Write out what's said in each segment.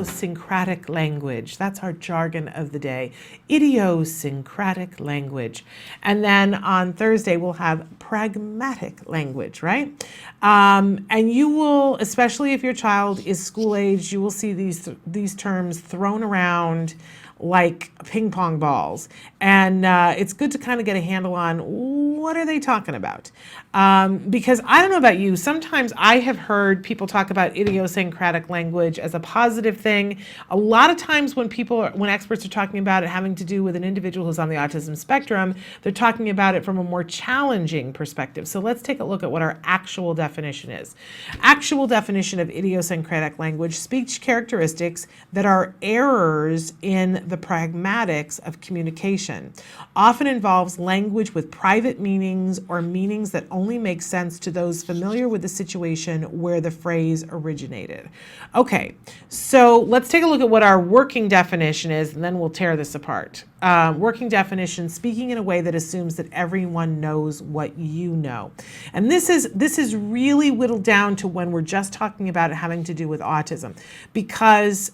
idiosyncratic language. That's our jargon of the day. Idiosyncratic language. And then on Thursday, we'll have pragmatic language, right? And you will, especially if your child is school age, you will see these terms thrown around like ping pong balls. And it's good to kind of get a handle on what are they talking about. Because I don't know about you, sometimes I have heard people talk about idiosyncratic language as a positive thing. A lot of times when experts are talking about it having to do with an individual who's on the autism spectrum, they're talking about it from a more challenging perspective. So let's take a look at what our actual definition is. Actual definition of idiosyncratic language: speech characteristics that are errors in the pragmatics of communication. Often involves language with private meanings or meanings that only make sense to those familiar with the situation where the phrase originated. Okay, so let's take a look at what our working definition is, and then we'll tear this apart. Working definition: speaking in a way that assumes that everyone knows what you know. And this is really whittled down to when we're just talking about it having to do with autism, because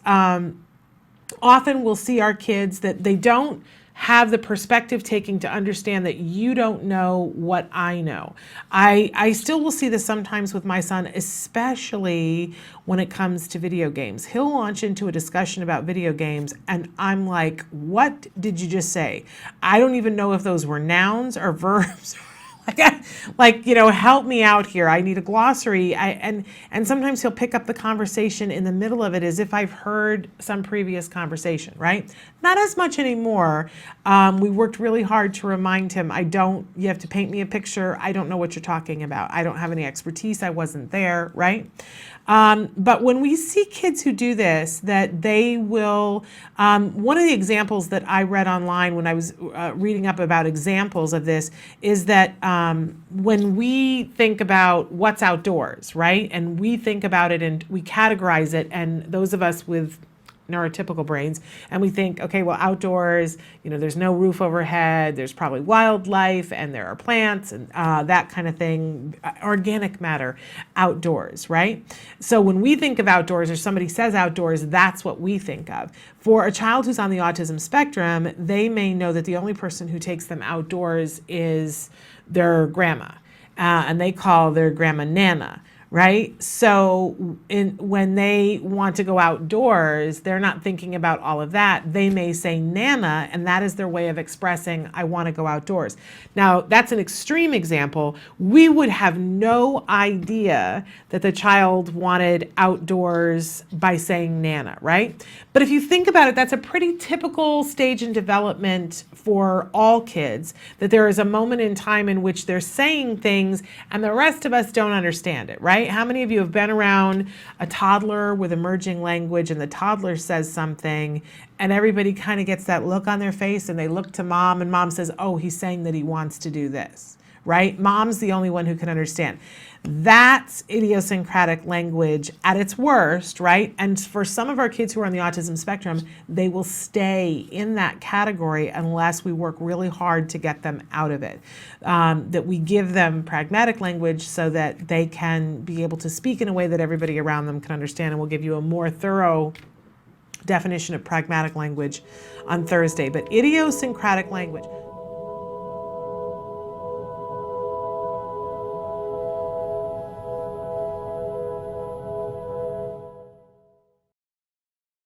often we'll see our kids that they don't have the perspective taking to understand that you don't know what I know. I still will see this sometimes with my son, especially when it comes to video games. He'll launch into a discussion about video games and I'm like, what did you just say? I don't even know if those were nouns or verbs. Help me out here. I need a glossary. And sometimes he'll pick up the conversation in the middle of it as if I've heard some previous conversation, right? Not as much anymore. We worked really hard to remind him, you have to paint me a picture. I don't know what you're talking about. I don't have any expertise. I wasn't there, right? But when we see kids who do this, that they will, one of the examples that I read online when I was reading up about examples of this is that when we think about what's outdoors, right, and we think about it and we categorize it, and those of us with neurotypical brains, and we think, okay, well, outdoors, there's no roof overhead, there's probably wildlife, and there are plants, and that kind of thing, organic matter outdoors, right? So when we think of outdoors, or somebody says outdoors, that's what we think of. For a child who's on the autism spectrum, they may know that the only person who takes them outdoors is their grandma, and they call their grandma Nana. Right? So when they want to go outdoors, they're not thinking about all of that. They may say Nana, and that is their way of expressing, I want to go outdoors. Now, that's an extreme example. We would have no idea that the child wanted outdoors by saying Nana, right? But if you think about it, that's a pretty typical stage in development for all kids, that there is a moment in time in which they're saying things and the rest of us don't understand it, right? How many of you have been around a toddler with emerging language and the toddler says something and everybody kind of gets that look on their face and they look to mom and mom says, oh, he's saying that he wants to do this, right? Mom's the only one who can understand. That's idiosyncratic language at its worst, right? And for some of our kids who are on the autism spectrum, they will stay in that category unless we work really hard to get them out of it. That we give them pragmatic language so that they can be able to speak in a way that everybody around them can understand. And we'll give you a more thorough definition of pragmatic language on Thursday. But idiosyncratic language.